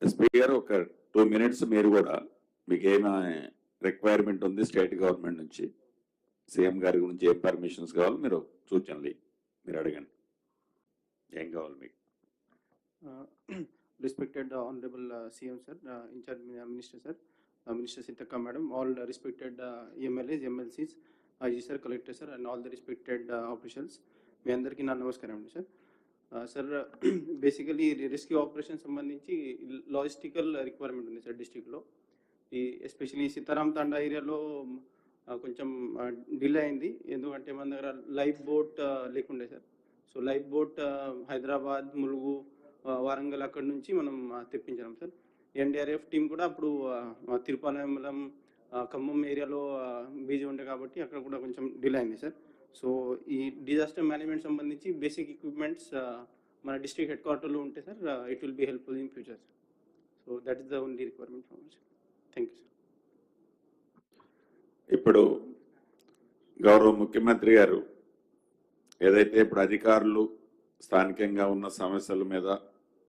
SP గారు ఒక 2 minutes మీరు కూడా మీకు ఏమైనా రిక్వైర్మెంట్ ఉంది స్టేట్ గవర్నమెంట్ నుంచి, సీఎం గారి గురించి ఏం పర్మిషన్స్ కావాలి మీరు సూచనలు మీరు అడగండి, ఏం కావాలి మీకు. Respected Honorable CM sir, in charge Minister sir, Minister Sitaka madam, all respected MLAs, MLCs, IG sir, Collector sir, and all the respected officials. మీ అందరికీ నా నమస్కారం అండి sir. Sir basically rescue operation సంబంధించి లాజిస్టికల్ రిక్వైర్మెంట్ ఉంది sir డిస్ట్రిక్ట్లో. ఈ especially Sitaram తాండా ఏరియాలో కొంచెం డిలే అయింది, ఎందుకంటే మన దగ్గర లైఫ్ బోట్ లేకుండే sir. So life boat Hyderabad, Mulugu, Warangal అక్కడ నుంచి మనం తెప్పించాం సార్. ఎన్డీఆర్ఎఫ్ టీం కూడా అప్పుడు తిరుపతిమలం, ఖమ్మం ఏరియాలో బిజీ ఉండే కాబట్టి అక్కడ కూడా కొంచెం డిలే అయింది సార్. సో ఈ డిజాస్టర్ మేనేజ్మెంట్ సంబంధించి బేసిక్ ఎక్విప్మెంట్స్ మన డిస్ట్రిక్ట్ హెడ్ క్వార్టర్లో ఉంటే sir it will be helpful in future sir. So that is the only requirement from us. Thank you sir. ఇప్పుడు గౌరవ ముఖ్యమంత్రి గారు ఏదైతే ఇప్పుడు అధికారులు స్థానికంగా ఉన్న సమస్యల మీద